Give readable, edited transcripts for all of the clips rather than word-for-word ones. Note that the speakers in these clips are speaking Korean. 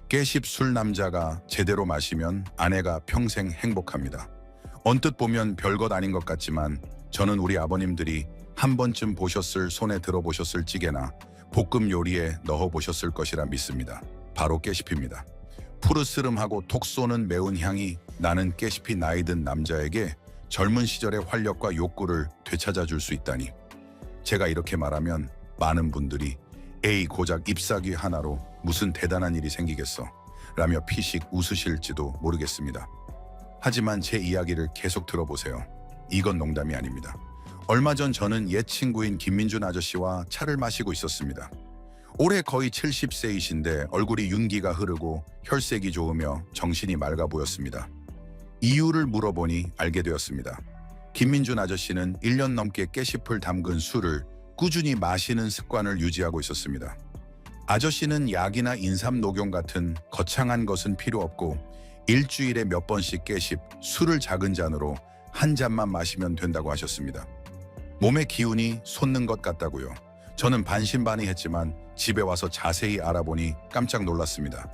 깨십 술 남자가 제대로 마시면 아내가 평생 행복합니다. 언뜻 보면 별것 아닌 것 같지만 저는 우리 아버님들이 한 번쯤 보셨을 손에 들어보셨을 찌개나 볶음 요리에 넣어보셨을 것이라 믿습니다. 바로 깨십입니다. 푸르스름하고 톡 쏘는 매운 향이 나는 깨십이 나이 든 남자에게 젊은 시절의 활력과 욕구를 되찾아 줄 수 있다니. 제가 이렇게 말하면 많은 분들이 에이 고작 잎사귀 하나로 무슨 대단한 일이 생기겠어 라며 피식 웃으실지도 모르겠습니다. 하지만 제 이야기를 계속 들어보세요. 이건 농담이 아닙니다. 얼마 전 저는 옛 친구인 김민준 아저씨와 차를 마시고 있었습니다. 올해 거의 70세이신데 얼굴이 윤기가 흐르고 혈색이 좋으며 정신이 맑아 보였습니다. 이유를 물어보니 알게 되었습니다. 김민준 아저씨는 1년 넘게 깨십을 담근 술을 꾸준히 마시는 습관을 유지하고 있었습니다. 아저씨는 약이나 인삼 녹용 같은 거창한 것은 필요 없고 일주일에 몇 번씩 깨십, 술을 작은 잔으로 한 잔만 마시면 된다고 하셨습니다. 몸의 기운이 솟는 것 같다고요. 저는 반신반의했지만 집에 와서 자세히 알아보니 깜짝 놀랐습니다.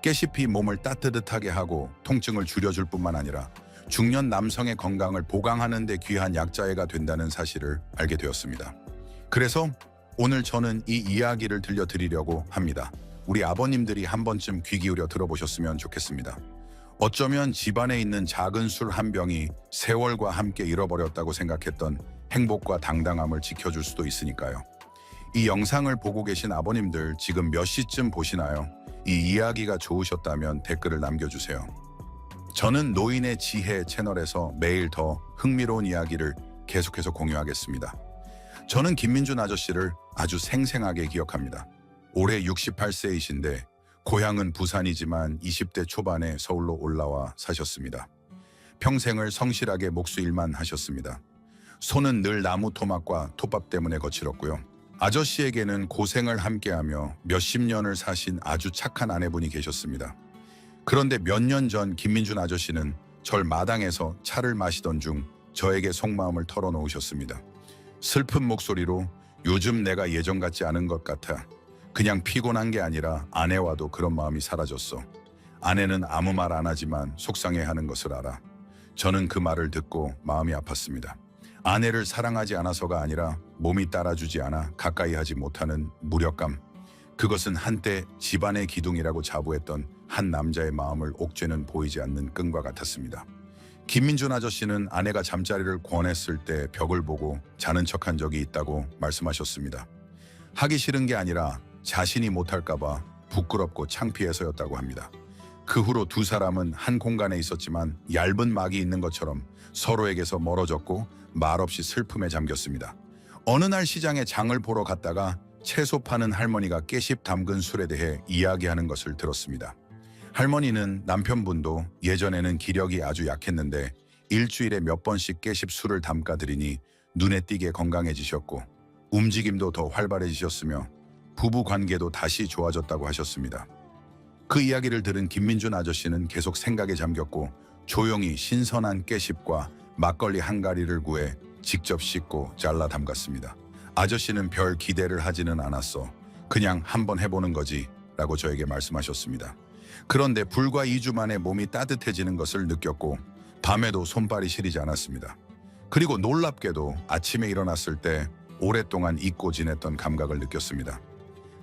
깨십이 몸을 따뜻하게 하고 통증을 줄여줄 뿐만 아니라 중년 남성의 건강을 보강하는 데 귀한 약자해가 된다는 사실을 알게 되었습니다. 그래서 오늘 저는 이 이야기를 들려드리려고 합니다. 우리 아버님들이 한 번쯤 귀 기울여 들어보셨으면 좋겠습니다. 어쩌면 집안에 있는 작은 술 한 병이 세월과 함께 잃어버렸다고 생각했던 행복과 당당함을 지켜줄 수도 있으니까요. 이 영상을 보고 계신 아버님들 지금 몇 시쯤 보시나요? 이 이야기가 좋으셨다면 댓글을 남겨주세요. 저는 노인의 지혜 채널에서 매일 더 흥미로운 이야기를 계속해서 공유하겠습니다. 저는 김민준 아저씨를 아주 생생하게 기억합니다. 올해 68세이신데 고향은 부산이지만 20대 초반에 서울로 올라와 사셨습니다. 평생을 성실하게 목수일만 하셨습니다. 손은 늘 나무 토막과 톱밥 때문에 거칠었고요. 아저씨에게는 고생을 함께하며 몇십 년을 사신 아주 착한 아내분이 계셨습니다. 그런데 몇 년 전 김민준 아저씨는 절 마당에서 차를 마시던 중 저에게 속마음을 털어놓으셨습니다. 슬픈 목소리로 요즘 내가 예전 같지 않은 것 같아. 그냥 피곤한 게 아니라 아내와도 그런 마음이 사라졌어. 아내는 아무 말 안 하지만 속상해하는 것을 알아. 저는 그 말을 듣고 마음이 아팠습니다. 아내를 사랑하지 않아서가 아니라 몸이 따라주지 않아 가까이 하지 못하는 무력감. 그것은 한때 집안의 기둥이라고 자부했던 한 남자의 마음을 옥죄는 보이지 않는 끈과 같았습니다. 김민준 아저씨는 아내가 잠자리를 권했을 때 벽을 보고 자는 척한 적이 있다고 말씀하셨습니다. 하기 싫은 게 아니라 자신이 못할까 봐 부끄럽고 창피해서였다고 합니다. 그 후로 두 사람은 한 공간에 있었지만 얇은 막이 있는 것처럼 서로에게서 멀어졌고 말없이 슬픔에 잠겼습니다. 어느 날 시장에 장을 보러 갔다가 채소 파는 할머니가 깨십 담근 술에 대해 이야기하는 것을 들었습니다. 할머니는 남편분도 예전에는 기력이 아주 약했는데 일주일에 몇 번씩 깨십 술을 담가드리니 눈에 띄게 건강해지셨고 움직임도 더 활발해지셨으며 부부 관계도 다시 좋아졌다고 하셨습니다. 그 이야기를 들은 김민준 아저씨는 계속 생각에 잠겼고 조용히 신선한 깨십과 막걸리 한 가리를 구해 직접 씻고 잘라 담갔습니다. 아저씨는 별 기대를 하지는 않았어. 그냥 한번 해보는 거지 라고 저에게 말씀하셨습니다. 그런데 불과 2주 만에 몸이 따뜻해지는 것을 느꼈고 밤에도 손발이 시리지 않았습니다. 그리고 놀랍게도 아침에 일어났을 때 오랫동안 잊고 지냈던 감각을 느꼈습니다.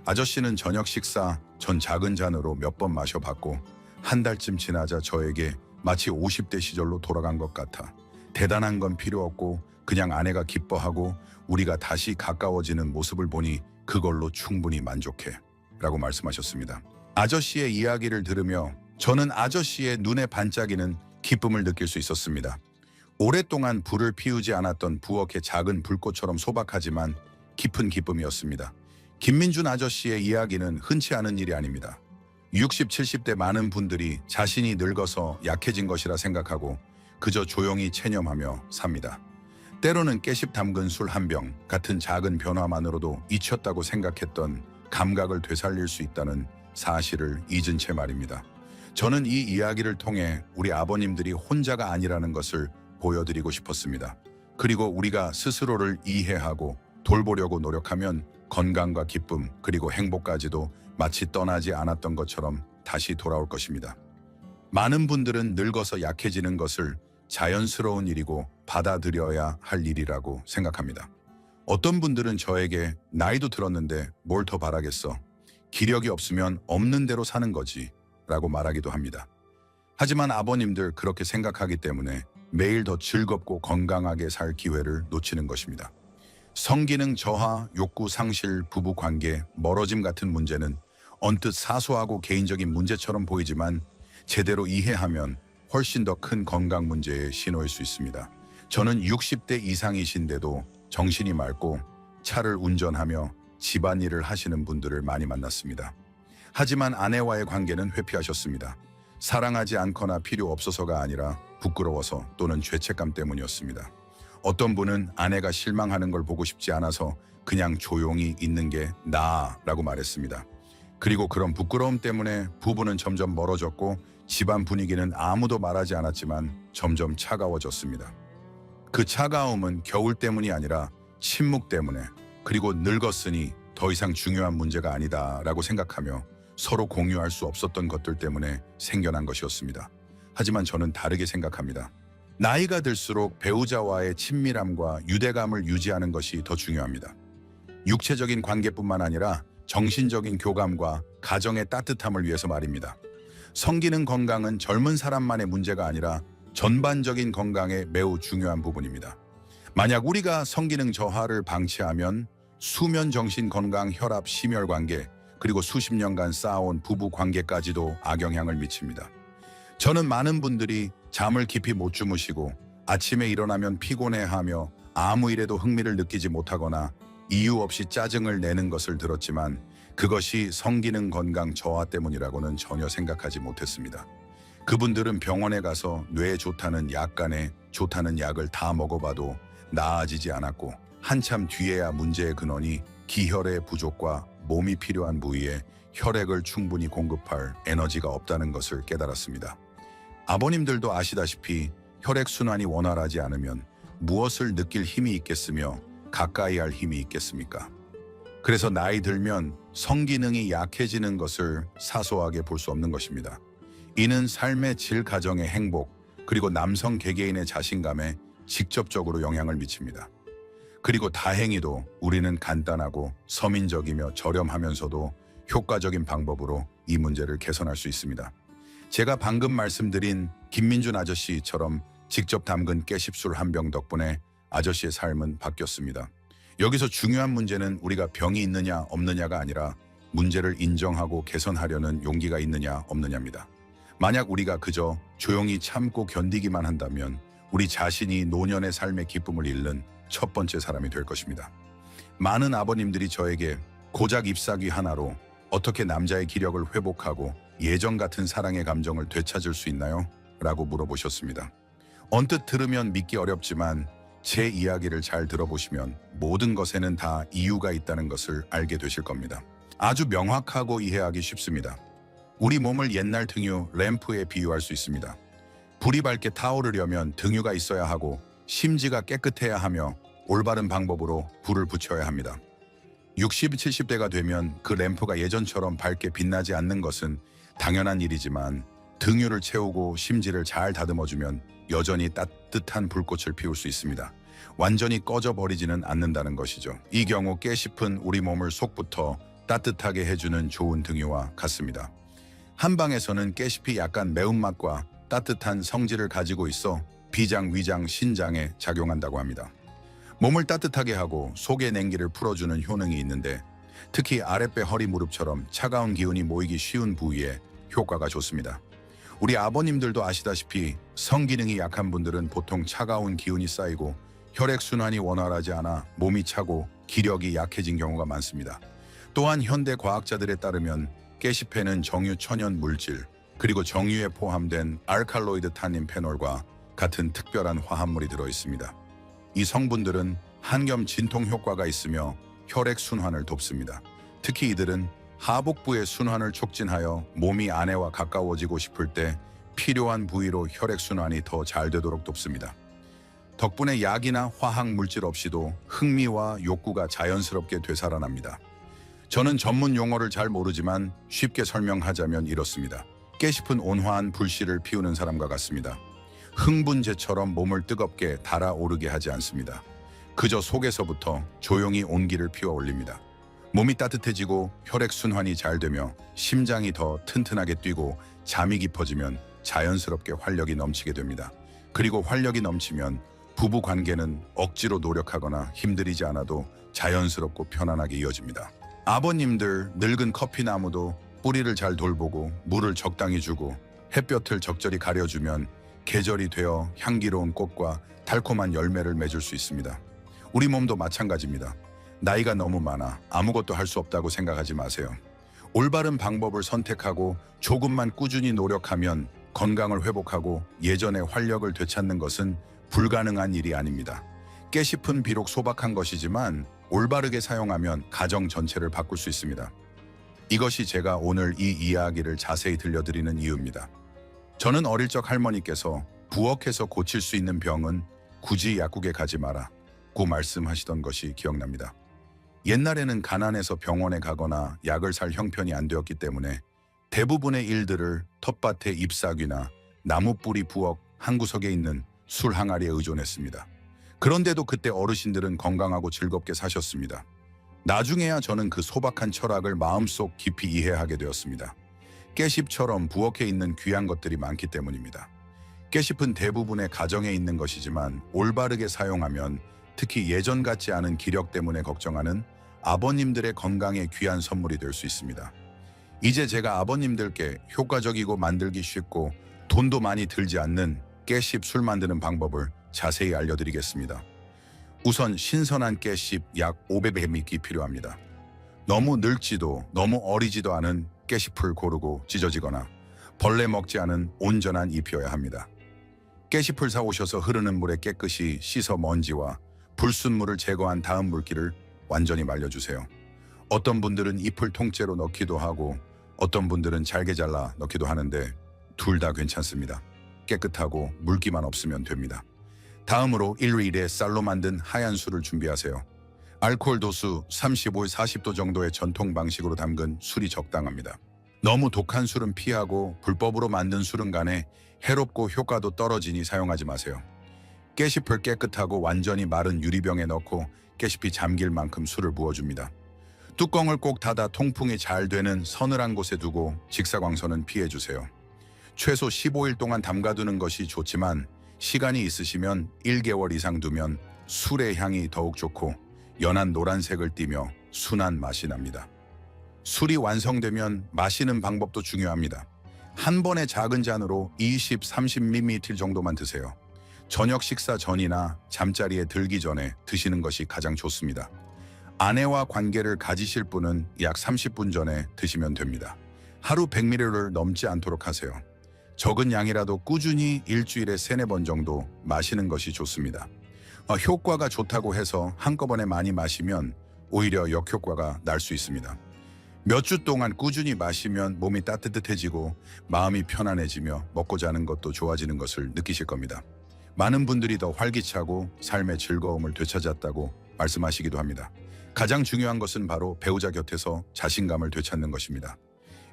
아저씨는 저녁 식사 전 작은 잔으로 몇 번 마셔봤고 한 달쯤 지나자 저에게 마치 50대 시절로 돌아간 것 같아. 대단한 건 필요 없고 그냥 아내가 기뻐하고 우리가 다시 가까워지는 모습을 보니 그걸로 충분히 만족해 라고 말씀하셨습니다. 아저씨의 이야기를 들으며 저는 아저씨의 눈에 반짝이는 기쁨을 느낄 수 있었습니다. 오랫동안 불을 피우지 않았던 부엌의 작은 불꽃처럼 소박하지만 깊은 기쁨이었습니다. 김민준 아저씨의 이야기는 흔치 않은 일이 아닙니다. 60, 70대 많은 분들이 자신이 늙어서 약해진 것이라 생각하고 그저 조용히 체념하며 삽니다. 때로는 깨십 담근 술 한 병 같은 작은 변화만으로도 잊혔다고 생각했던 감각을 되살릴 수 있다는 사실을 잊은 채 말입니다. 저는 이 이야기를 통해 우리 아버님들이 혼자가 아니라는 것을 보여드리고 싶었습니다. 그리고 우리가 스스로를 이해하고 돌보려고 노력하면 건강과 기쁨 그리고 행복까지도 마치 떠나지 않았던 것처럼 다시 돌아올 것입니다. 많은 분들은 늙어서 약해지는 것을 자연스러운 일이고 받아들여야 할 일이라고 생각합니다. 어떤 분들은 저에게 나이도 들었는데 뭘 더 바라겠어. 기력이 없으면 없는 대로 사는 거지 라고 말하기도 합니다. 하지만 아버님들 그렇게 생각하기 때문에 매일 더 즐겁고 건강하게 살 기회를 놓치는 것입니다. 성기능 저하, 욕구 상실, 부부 관계, 멀어짐 같은 문제는 언뜻 사소하고 개인적인 문제처럼 보이지만 제대로 이해하면 훨씬 더 큰 건강 문제의 신호일 수 있습니다. 저는 60대 이상이신데도 정신이 맑고 차를 운전하며 집안일을 하시는 분들을 많이 만났습니다. 하지만 아내와의 관계는 회피하셨습니다. 사랑하지 않거나 필요 없어서가 아니라 부끄러워서 또는 죄책감 때문이었습니다. 어떤 분은 아내가 실망하는 걸 보고 싶지 않아서 그냥 조용히 있는 게 나아라고 말했습니다. 그리고 그런 부끄러움 때문에 부부는 점점 멀어졌고 집안 분위기는 아무도 말하지 않았지만 점점 차가워졌습니다. 그 차가움은 겨울 때문이 아니라 침묵 때문에, 그리고 늙었으니 더 이상 중요한 문제가 아니다라고 생각하며 서로 공유할 수 없었던 것들 때문에 생겨난 것이었습니다. 하지만 저는 다르게 생각합니다. 나이가 들수록 배우자와의 친밀함과 유대감을 유지하는 것이 더 중요합니다. 육체적인 관계뿐만 아니라 정신적인 교감과 가정의 따뜻함을 위해서 말입니다. 성기능 건강은 젊은 사람만의 문제가 아니라 전반적인 건강에 매우 중요한 부분입니다. 만약 우리가 성기능 저하를 방치하면 수면 정신 건강, 혈압, 심혈관계, 그리고 수십 년간 쌓아온 부부 관계까지도 악영향을 미칩니다. 저는 많은 분들이 잠을 깊이 못 주무시고 아침에 일어나면 피곤해하며 아무 일에도 흥미를 느끼지 못하거나 이유 없이 짜증을 내는 것을 들었지만 그것이 성기능 건강 저하 때문이라고는 전혀 생각하지 못했습니다. 그분들은 병원에 가서 뇌에 좋다는 약간의 좋다는 약을 다 먹어봐도 나아지지 않았고 한참 뒤에야 문제의 근원이 기혈의 부족과 몸이 필요한 부위에 혈액을 충분히 공급할 에너지가 없다는 것을 깨달았습니다. 아버님들도 아시다시피 혈액순환이 원활하지 않으면 무엇을 느낄 힘이 있겠으며 가까이 할 힘이 있겠습니까? 그래서 나이 들면 성기능이 약해지는 것을 사소하게 볼 수 없는 것입니다. 이는 삶의 질, 가정의 행복, 그리고 남성 개개인의 자신감에 직접적으로 영향을 미칩니다. 그리고 다행히도 우리는 간단하고 서민적이며 저렴하면서도 효과적인 방법으로 이 문제를 개선할 수 있습니다. 제가 방금 말씀드린 김민준 아저씨처럼 직접 담근 깨십술 한 병 덕분에 아저씨의 삶은 바뀌었습니다. 여기서 중요한 문제는 우리가 병이 있느냐 없느냐가 아니라 문제를 인정하고 개선하려는 용기가 있느냐 없느냐입니다. 만약 우리가 그저 조용히 참고 견디기만 한다면 우리 자신이 노년의 삶의 기쁨을 잃는 첫 번째 사람이 될 것입니다. 많은 아버님들이 저에게 고작 잎사귀 하나로 어떻게 남자의 기력을 회복하고 예전 같은 사랑의 감정을 되찾을 수 있나요? 라고 물어보셨습니다. 언뜻 들으면 믿기 어렵지만 제 이야기를 잘 들어보시면 모든 것에는 다 이유가 있다는 것을 알게 되실 겁니다. 아주 명확하고 이해하기 쉽습니다. 우리 몸을 옛날 등유, 램프에 비유할 수 있습니다. 불이 밝게 타오르려면 등유가 있어야 하고 심지가 깨끗해야 하며 올바른 방법으로 불을 붙여야 합니다. 60, 70대가 되면 그 램프가 예전처럼 밝게 빛나지 않는 것은 당연한 일이지만 등유를 채우고 심지를 잘 다듬어주면 여전히 따뜻한 불꽃을 피울 수 있습니다. 완전히 꺼져버리지는 않는다는 것이죠. 이 경우 깨씹은 우리 몸을 속부터 따뜻하게 해주는 좋은 등유와 같습니다. 한방에서는 깨씹이 약간 매운맛과 따뜻한 성질을 가지고 있어 비장, 위장, 신장에 작용한다고 합니다. 몸을 따뜻하게 하고 속의 냉기를 풀어주는 효능이 있는데 특히 아랫배, 허리, 무릎처럼 차가운 기운이 모이기 쉬운 부위에 효과가 좋습니다. 우리 아버님들도 아시다시피 성기능이 약한 분들은 보통 차가운 기운이 쌓이고 혈액순환이 원활하지 않아 몸이 차고 기력이 약해진 경우가 많습니다. 또한 현대 과학자들에 따르면 깨씹에는 정유 천연 물질, 그리고 정유에 포함된 알칼로이드 탄닌 페놀과 같은 특별한 화합물이 들어있습니다. 이 성분들은 한겸 진통 효과가 있으며 혈액순환을 돕습니다. 특히 이들은 하복부의 순환을 촉진하여 몸이 아내와 가까워지고 싶을 때 필요한 부위로 혈액순환이 더 잘 되도록 돕습니다. 덕분에 약이나 화학 물질 없이도 흥미와 욕구가 자연스럽게 되살아납니다. 저는 전문 용어를 잘 모르지만 쉽게 설명하자면 이렇습니다. 깨씹은 온화한 불씨를 피우는 사람과 같습니다. 흥분제처럼 몸을 뜨겁게 달아오르게 하지 않습니다. 그저 속에서부터 조용히 온기를 피워 올립니다. 몸이 따뜻해지고 혈액순환이 잘 되며 심장이 더 튼튼하게 뛰고 잠이 깊어지면 자연스럽게 활력이 넘치게 됩니다. 그리고 활력이 넘치면 부부 관계는 억지로 노력하거나 힘들이지 않아도 자연스럽고 편안하게 이어집니다. 아버님들 늙은 커피나무도 뿌리를 잘 돌보고 물을 적당히 주고 햇볕을 적절히 가려주면 계절이 되어 향기로운 꽃과 달콤한 열매를 맺을 수 있습니다. 우리 몸도 마찬가지입니다. 나이가 너무 많아 아무것도 할 수 없다고 생각하지 마세요. 올바른 방법을 선택하고 조금만 꾸준히 노력하면 건강을 회복하고 예전의 활력을 되찾는 것은 불가능한 일이 아닙니다. 깨씹은 비록 소박한 것이지만 올바르게 사용하면 가정 전체를 바꿀 수 있습니다. 이것이 제가 오늘 이 이야기를 자세히 들려드리는 이유입니다. 저는 어릴 적 할머니께서 부엌에서 고칠 수 있는 병은 굳이 약국에 가지 마라고 말씀하시던 것이 기억납니다. 옛날에는 가난해서 병원에 가거나 약을 살 형편이 안 되었기 때문에 대부분의 일들을 텃밭의 잎사귀나 나무뿌리 부엌 한 구석에 있는 술 항아리에 의존했습니다. 그런데도 그때 어르신들은 건강하고 즐겁게 사셨습니다. 나중에야 저는 그 소박한 철학을 마음속 깊이 이해하게 되었습니다. 깨씹처럼 부엌에 있는 귀한 것들이 많기 때문입니다. 깨씹은 대부분의 가정에 있는 것이지만 올바르게 사용하면 특히 예전 같지 않은 기력 때문에 걱정하는 아버님들의 건강에 귀한 선물이 될 수 있습니다. 이제 제가 아버님들께 효과적이고 만들기 쉽고 돈도 많이 들지 않는 깨씹 술 만드는 방법을 자세히 알려드리겠습니다. 우선 신선한 깨씹 약 500ml이 필요합니다. 너무 늙지도 너무 어리지도 않은 깨씹을 고르고 찢어지거나 벌레 먹지 않은 온전한 잎이어야 합니다. 깨씹을 사오셔서 흐르는 물에 깨끗이 씻어 먼지와 불순물을 제거한 다음 물기를 완전히 말려주세요. 어떤 분들은 잎을 통째로 넣기도 하고 어떤 분들은 잘게 잘라 넣기도 하는데 둘 다 괜찮습니다. 깨끗하고 물기만 없으면 됩니다. 다음으로 1대1의 쌀로 만든 하얀 술을 준비하세요. 알코올 도수 35, 40도 정도의 전통 방식으로 담근 술이 적당합니다. 너무 독한 술은 피하고 불법으로 만든 술은 간에 해롭고 효과도 떨어지니 사용하지 마세요. 깨씹을 깨끗하고 완전히 마른 유리병에 넣고 깨씹이 잠길 만큼 술을 부어줍니다. 뚜껑을 꼭 닫아 통풍이 잘 되는 서늘한 곳에 두고 직사광선은 피해주세요. 최소 15일 동안 담가두는 것이 좋지만 시간이 있으시면 1개월 이상 두면 술의 향이 더욱 좋고 연한 노란색을 띠며 순한 맛이 납니다. 술이 완성되면 마시는 방법도 중요합니다. 한 번에 작은 잔으로 20, 30ml 정도만 드세요. 저녁 식사 전이나 잠자리에 들기 전에 드시는 것이 가장 좋습니다. 아내와 관계를 가지실 분은 약 30분 전에 드시면 됩니다. 하루 100ml를 넘지 않도록 하세요. 적은 양이라도 꾸준히 일주일에 3-4번 정도 마시는 것이 좋습니다. 효과가 좋다고 해서 한꺼번에 많이 마시면 오히려 역효과가 날 수 있습니다. 몇 주 동안 꾸준히 마시면 몸이 따뜻해지고 마음이 편안해지며 먹고 자는 것도 좋아지는 것을 느끼실 겁니다. 많은 분들이 더 활기차고 삶의 즐거움을 되찾았다고 말씀하시기도 합니다. 가장 중요한 것은 바로 배우자 곁에서 자신감을 되찾는 것입니다.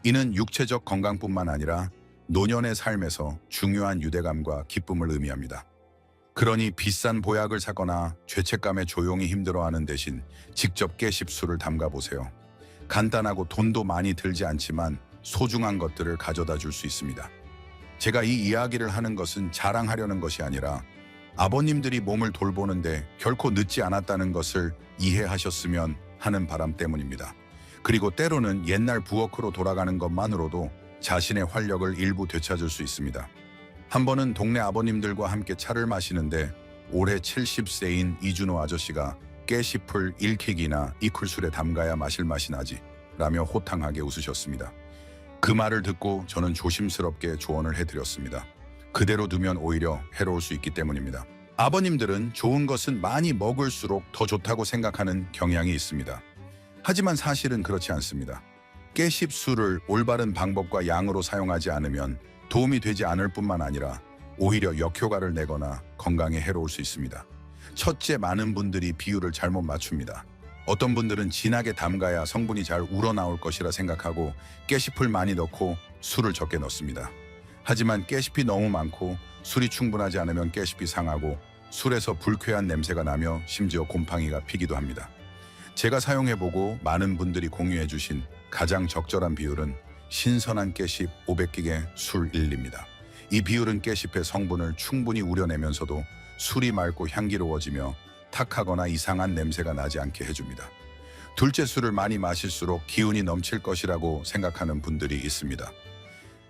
이는 육체적 건강뿐만 아니라 노년의 삶에서 중요한 유대감과 기쁨을 의미합니다. 그러니 비싼 보약을 사거나 죄책감에 조용히 힘들어하는 대신 직접 깨씹술을 담가보세요. 간단하고 돈도 많이 들지 않지만 소중한 것들을 가져다 줄 수 있습니다. 제가 이 이야기를 하는 것은 자랑하려는 것이 아니라 아버님들이 몸을 돌보는데 결코 늦지 않았다는 것을 이해하셨으면 하는 바람 때문입니다. 그리고 때로는 옛날 부엌으로 돌아가는 것만으로도 자신의 활력을 일부 되찾을 수 있습니다. 한 번은 동네 아버님들과 함께 차를 마시는데 올해 70세인 이준호 아저씨가 깨씹을 1킥이나 이쿨술에 담가야 마실 맛이 나지 라며 호탕하게 웃으셨습니다. 그 말을 듣고 저는 조심스럽게 조언을 해드렸습니다. 그대로 두면 오히려 해로울 수 있기 때문입니다. 아버님들은 좋은 것은 많이 먹을수록 더 좋다고 생각하는 경향이 있습니다. 하지만 사실은 그렇지 않습니다. 깨씹술을 올바른 방법과 양으로 사용하지 않으면 도움이 되지 않을 뿐만 아니라 오히려 역효과를 내거나 건강에 해로울 수 있습니다. 첫째, 많은 분들이 비율을 잘못 맞춥니다. 어떤 분들은 진하게 담가야 성분이 잘 우러나올 것이라 생각하고 깨씹을 많이 넣고 술을 적게 넣습니다. 하지만 깨씹이 너무 많고 술이 충분하지 않으면 깨씹이 상하고 술에서 불쾌한 냄새가 나며 심지어 곰팡이가 피기도 합니다. 제가 사용해보고 많은 분들이 공유해주신 가장 적절한 비율은 신선한 깨씹 500기계 술 1입니다. 이 비율은 깨씹의 성분을 충분히 우려내면서도 술이 맑고 향기로워지며 탁하거나 이상한 냄새가 나지 않게 해줍니다. 둘째, 술을 많이 마실수록 기운이 넘칠 것이라고 생각하는 분들이 있습니다.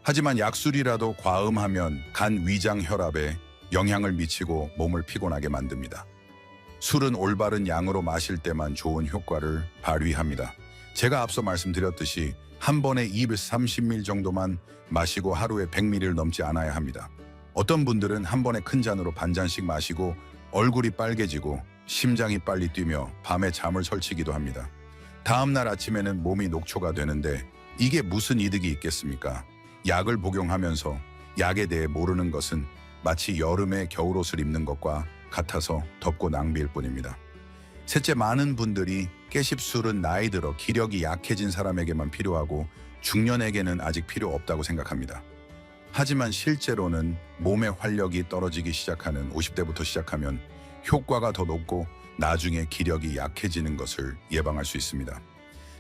하지만 약술이라도 과음하면 간, 위장, 혈압에 영향을 미치고 몸을 피곤하게 만듭니다. 술은 올바른 양으로 마실 때만 좋은 효과를 발휘합니다. 제가 앞서 말씀드렸듯이 한 번에 230ml 정도만 마시고 하루에 100ml를 넘지 않아야 합니다. 어떤 분들은 한 번에 큰 잔으로 반 잔씩 마시고 얼굴이 빨개지고 심장이 빨리 뛰며 밤에 잠을 설치기도 합니다. 다음 날 아침에는 몸이 녹초가 되는데 이게 무슨 이득이 있겠습니까? 약을 복용하면서 약에 대해 모르는 것은 마치 여름에 겨울옷을 입는 것과 같아서 덥고 낭비일 뿐입니다. 셋째, 많은 분들이 깨씹술은 나이 들어 기력이 약해진 사람에게만 필요하고 중년에게는 아직 필요 없다고 생각합니다. 하지만 실제로는 몸의 활력이 떨어지기 시작하는 50대부터 시작하면 효과가 더 높고 나중에 기력이 약해지는 것을 예방할 수 있습니다.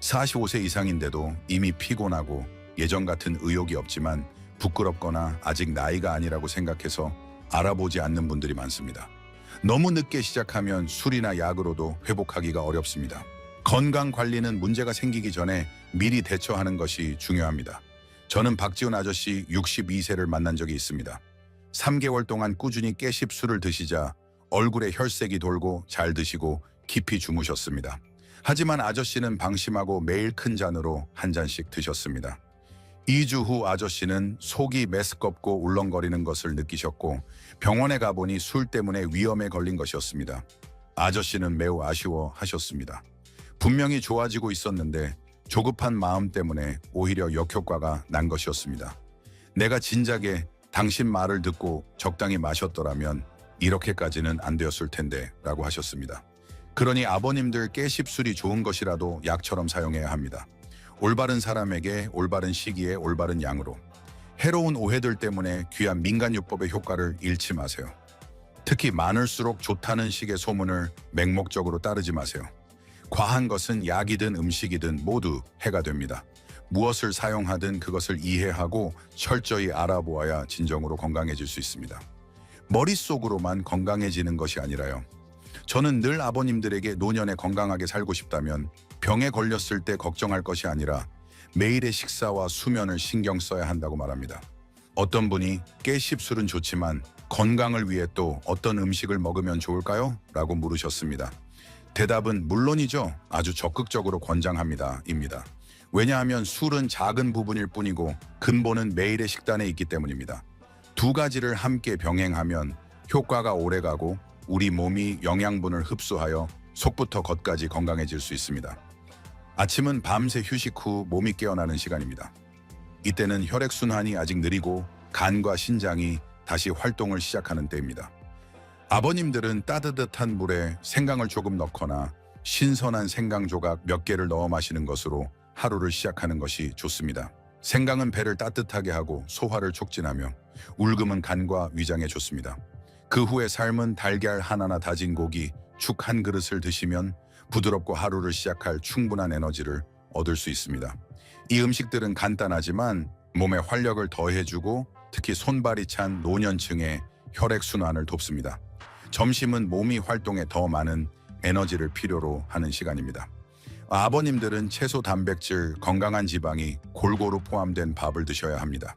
45세 이상인데도 이미 피곤하고 예전 같은 의욕이 없지만 부끄럽거나 아직 나이가 아니라고 생각해서 알아보지 않는 분들이 많습니다. 너무 늦게 시작하면 술이나 약으로도 회복하기가 어렵습니다. 건강 관리는 문제가 생기기 전에 미리 대처하는 것이 중요합니다. 저는 박지훈 아저씨 62세를 만난 적이 있습니다. 3개월 동안 꾸준히 깨씹술을 드시자 얼굴에 혈색이 돌고 잘 드시고 깊이 주무셨습니다. 하지만 아저씨는 방심하고 매일 큰 잔으로 한 잔씩 드셨습니다. 2주 후 아저씨는 속이 메스껍고 울렁거리는 것을 느끼셨고 병원에 가보니 술 때문에 위염에 걸린 것이었습니다. 아저씨는 매우 아쉬워하셨습니다. 분명히 좋아지고 있었는데 조급한 마음 때문에 오히려 역효과가 난 것이었습니다. 내가 진작에 당신 말을 듣고 적당히 마셨더라면 이렇게까지는 안 되었을 텐데 라고 하셨습니다. 그러니 아버님들 깨씹술이 좋은 것이라도 약처럼 사용해야 합니다. 올바른 사람에게 올바른 시기에 올바른 양으로. 해로운 오해들 때문에 귀한 민간요법의 효과를 잃지 마세요. 특히 많을수록 좋다는 식의 소문을 맹목적으로 따르지 마세요. 과한 것은 약이든 음식이든 모두 해가 됩니다. 무엇을 사용하든 그것을 이해하고 철저히 알아보아야 진정으로 건강해질 수 있습니다. 머릿속으로만 건강해지는 것이 아니라요. 저는 늘 아버님들에게 노년에 건강하게 살고 싶다면 병에 걸렸을 때 걱정할 것이 아니라 매일의 식사와 수면을 신경 써야 한다고 말합니다. 어떤 분이 깨씹술은 좋지만 건강을 위해 또 어떤 음식을 먹으면 좋을까요? 라고 물으셨습니다. 대답은 물론이죠. 아주 적극적으로 권장합니다. 입니다. 왜냐하면 술은 작은 부분일 뿐이고 근본은 매일의 식단에 있기 때문입니다. 두 가지를 함께 병행하면 효과가 오래가고 우리 몸이 영양분을 흡수하여 속부터 겉까지 건강해질 수 있습니다. 아침은 밤새 휴식 후 몸이 깨어나는 시간입니다. 이때는 혈액순환이 아직 느리고 간과 신장이 다시 활동을 시작하는 때입니다. 아버님들은 따뜻한 물에 생강을 조금 넣거나 신선한 생강 조각 몇 개를 넣어 마시는 것으로 하루를 시작하는 것이 좋습니다. 생강은 배를 따뜻하게 하고 소화를 촉진하며 울금은 간과 위장에 좋습니다. 그 후에 삶은 달걀 하나나 다진 고기, 죽 한 그릇을 드시면 부드럽고 하루를 시작할 충분한 에너지를 얻을 수 있습니다. 이 음식들은 간단하지만 몸에 활력을 더해주고 특히 손발이 찬 노년층의 혈액순환을 돕습니다. 점심은 몸이 활동에 더 많은 에너지를 필요로 하는 시간입니다. 아버님들은 채소, 단백질, 건강한 지방이 골고루 포함된 밥을 드셔야 합니다.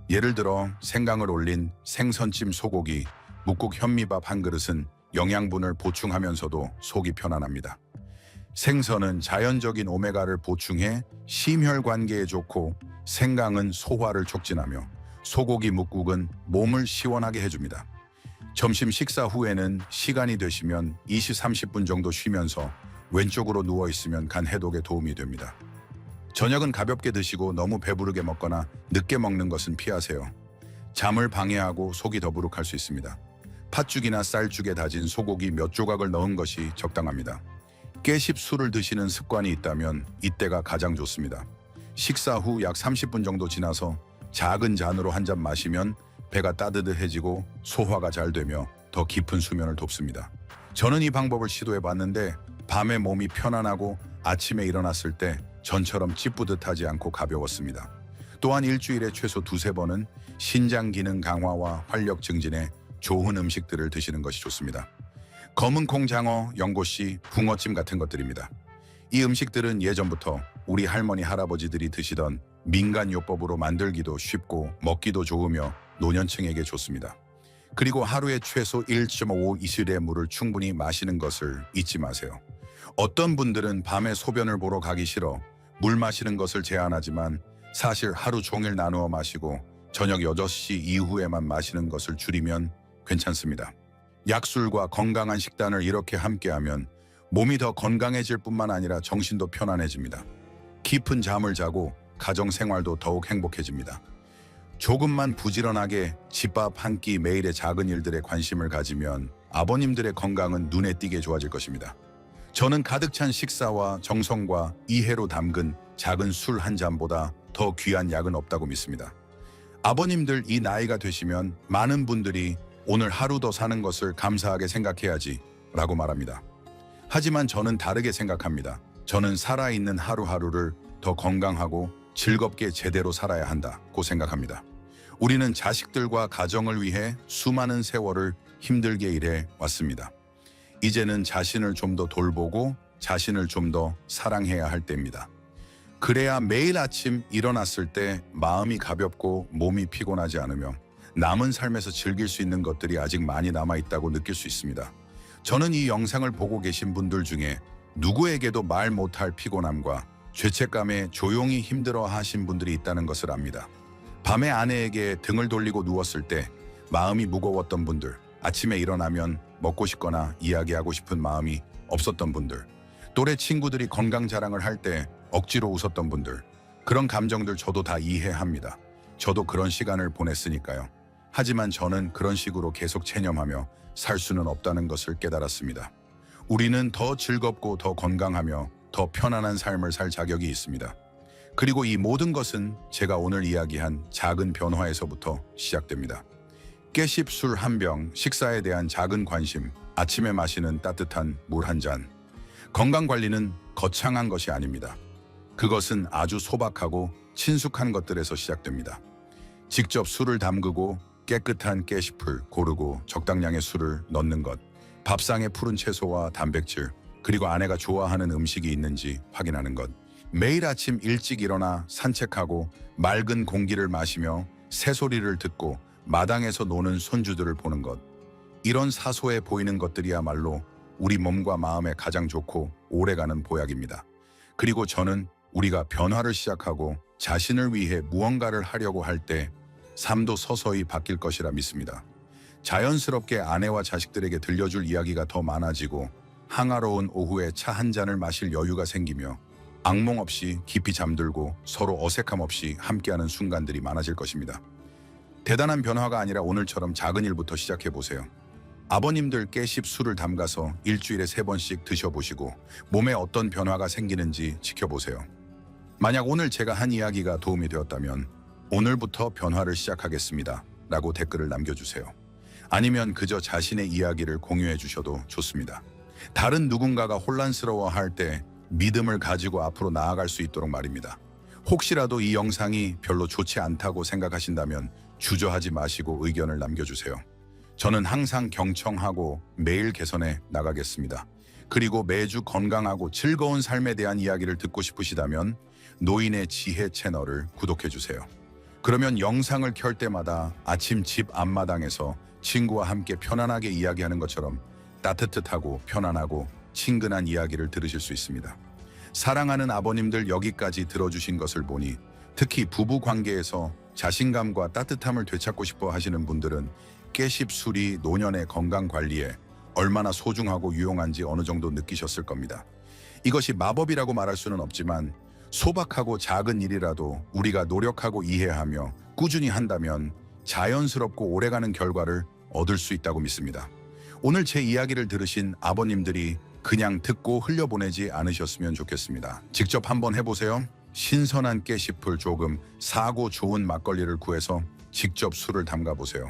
예를 들어 생강을 올린 생선찜 소고기, 묵국 현미밥 한 그릇은 영양분을 보충하면서도 속이 편안합니다. 생선은 자연적인 오메가를 보충해 심혈관계에 좋고 생강은 소화를 촉진하며 소고기 묵국은 몸을 시원하게 해줍니다. 점심 식사 후에는 시간이 되시면 20-30분 정도 쉬면서 왼쪽으로 누워있으면 간 해독에 도움이 됩니다. 저녁은 가볍게 드시고 너무 배부르게 먹거나 늦게 먹는 것은 피하세요. 잠을 방해하고 속이 더부룩할 수 있습니다. 팥죽이나 쌀죽에 다진 소고기 몇 조각을 넣은 것이 적당합니다. 깨씹 술을 드시는 습관이 있다면 이때가 가장 좋습니다. 식사 후 약 30분 정도 지나서 작은 잔으로 한 잔 마시면 배가 따뜻해지고 소화가 잘 되며 더 깊은 수면을 돕습니다. 저는 이 방법을 시도해 봤는데 밤에 몸이 편안하고 아침에 일어났을 때 전처럼 찌뿌듯하지 않고 가벼웠습니다. 또한 일주일에 최소 2~3번은 신장 기능 강화와 활력 증진에 좋은 음식들을 드시는 것이 좋습니다. 검은 콩, 장어, 연고씨, 붕어찜 같은 것들입니다. 이 음식들은 예전부터 우리 할머니, 할아버지들이 드시던 민간요법으로 만들기도 쉽고 먹기도 좋으며 노년층에게 좋습니다. 그리고 하루에 최소 1.5리터의 물을 충분히 마시는 것을 잊지 마세요. 어떤 분들은 밤에 소변을 보러 가기 싫어 물 마시는 것을 제한하지만 사실 하루 종일 나누어 마시고 저녁 6시 이후에만 마시는 것을 줄이면 괜찮습니다. 약술과 건강한 식단을 이렇게 함께하면 몸이 더 건강해질 뿐만 아니라 정신도 편안해집니다. 깊은 잠을 자고 가정 생활도 더욱 행복해집니다. 조금만 부지런하게 집밥 한 끼 매일의 작은 일들에 관심을 가지면 아버님들의 건강은 눈에 띄게 좋아질 것입니다. 저는 가득 찬 식사와 정성과 이해로 담근 작은 술 한 잔보다 더 귀한 약은 없다고 믿습니다. 아버님들 이 나이가 되시면 많은 분들이 오늘 하루 더 사는 것을 감사하게 생각해야지 라고 말합니다. 하지만 저는 다르게 생각합니다. 저는 살아있는 하루하루를 더 건강하고 즐겁게 제대로 살아야 한다고 생각합니다. 우리는 자식들과 가정을 위해 수많은 세월을 힘들게 일해 왔습니다. 이제는 자신을 좀 더 돌보고 자신을 좀 더 사랑해야 할 때입니다. 그래야 매일 아침 일어났을 때 마음이 가볍고 몸이 피곤하지 않으며 남은 삶에서 즐길 수 있는 것들이 아직 많이 남아있다고 느낄 수 있습니다. 저는 이 영상을 보고 계신 분들 중에 누구에게도 말 못할 피곤함과 죄책감에 조용히 힘들어 하신 분들이 있다는 것을 압니다. 밤에 아내에게 등을 돌리고 누웠을 때 마음이 무거웠던 분들, 아침에 일어나면 먹고 싶거나 이야기하고 싶은 마음이 없었던 분들, 또래 친구들이 건강 자랑을 할 때 억지로 웃었던 분들, 그런 감정들 저도 다 이해합니다. 저도 그런 시간을 보냈으니까요. 하지만 저는 그런 식으로 계속 체념하며 살 수는 없다는 것을 깨달았습니다. 우리는 더 즐겁고 더 건강하며 더 편안한 삶을 살 자격이 있습니다. 그리고 이 모든 것은 제가 오늘 이야기한 작은 변화에서부터 시작됩니다. 깨씹 술 한 병, 식사에 대한 작은 관심, 아침에 마시는 따뜻한 물 한 잔. 건강관리는 거창한 것이 아닙니다. 그것은 아주 소박하고 친숙한 것들에서 시작됩니다. 직접 술을 담그고 깨끗한 깨씹을 고르고 적당량의 술을 넣는 것, 밥상에 푸른 채소와 단백질, 그리고 아내가 좋아하는 음식이 있는지 확인하는 것, 매일 아침 일찍 일어나 산책하고 맑은 공기를 마시며 새소리를 듣고 마당에서 노는 손주들을 보는 것, 이런 사소해 보이는 것들이야말로 우리 몸과 마음에 가장 좋고 오래가는 보약입니다. 그리고 저는 우리가 변화를 시작하고 자신을 위해 무언가를 하려고 할 때 삶도 서서히 바뀔 것이라 믿습니다. 자연스럽게 아내와 자식들에게 들려줄 이야기가 더 많아지고 항아로운 오후에 차 한 잔을 마실 여유가 생기며 악몽 없이 깊이 잠들고 서로 어색함 없이 함께하는 순간들이 많아질 것입니다. 대단한 변화가 아니라 오늘처럼 작은 일부터 시작해보세요. 아버님들 깨씹 술을 담가서 일주일에 3번씩 드셔보시고 몸에 어떤 변화가 생기는지 지켜보세요. 만약 오늘 제가 한 이야기가 도움이 되었다면 오늘부터 변화를 시작하겠습니다 라고 댓글을 남겨주세요. 아니면 그저 자신의 이야기를 공유해 주셔도 좋습니다. 다른 누군가가 혼란스러워할 때 믿음을 가지고 앞으로 나아갈 수 있도록 말입니다. 혹시라도 이 영상이 별로 좋지 않다고 생각하신다면 주저하지 마시고 의견을 남겨주세요. 저는 항상 경청하고 매일 개선해 나가겠습니다. 그리고 매주 건강하고 즐거운 삶에 대한 이야기를 듣고 싶으시다면 노인의 지혜 채널을 구독해주세요. 그러면 영상을 켤 때마다 아침 집 앞마당에서 친구와 함께 편안하게 이야기하는 것처럼 따뜻하고 편안하고 친근한 이야기를 들으실 수 있습니다. 사랑하는 아버님들, 여기까지 들어주신 것을 보니 특히 부부 관계에서 자신감과 따뜻함을 되찾고 싶어 하시는 분들은 깨씹 술이 노년의 건강 관리에 얼마나 소중하고 유용한지 어느 정도 느끼셨을 겁니다. 이것이 마법이라고 말할 수는 없지만 소박하고 작은 일이라도 우리가 노력하고 이해하며 꾸준히 한다면 자연스럽고 오래가는 결과를 얻을 수 있다고 믿습니다. 오늘 제 이야기를 들으신 아버님들이 그냥 듣고 흘려보내지 않으셨으면 좋겠습니다. 직접 한번 해보세요. 신선한 깨씹을 조금 사고 좋은 막걸리를 구해서 직접 술을 담가보세요.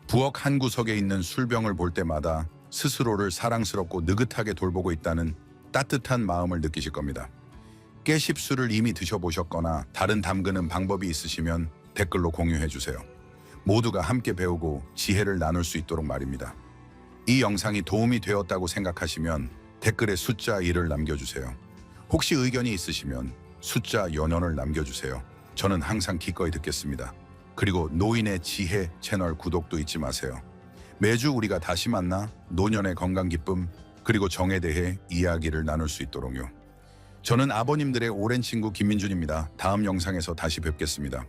부엌 한 구석에 있는 술병을 볼 때마다 스스로를 사랑스럽고 느긋하게 돌보고 있다는 따뜻한 마음을 느끼실 겁니다. 깨씹술을 이미 드셔보셨거나 다른 담그는 방법이 있으시면 댓글로 공유해주세요. 모두가 함께 배우고 지혜를 나눌 수 있도록 말입니다. 이 영상이 도움이 되었다고 생각하시면 댓글에 숫자 1을 남겨주세요. 혹시 의견이 있으시면 숫자 연연을 남겨주세요. 저는 항상 기꺼이 듣겠습니다. 그리고 노인의 지혜 채널 구독도 잊지 마세요. 매주 우리가 다시 만나 노년의 건강 기쁨 그리고 정에 대해 이야기를 나눌 수 있도록요. 저는 아버님들의 오랜 친구 김민준입니다. 다음 영상에서 다시 뵙겠습니다.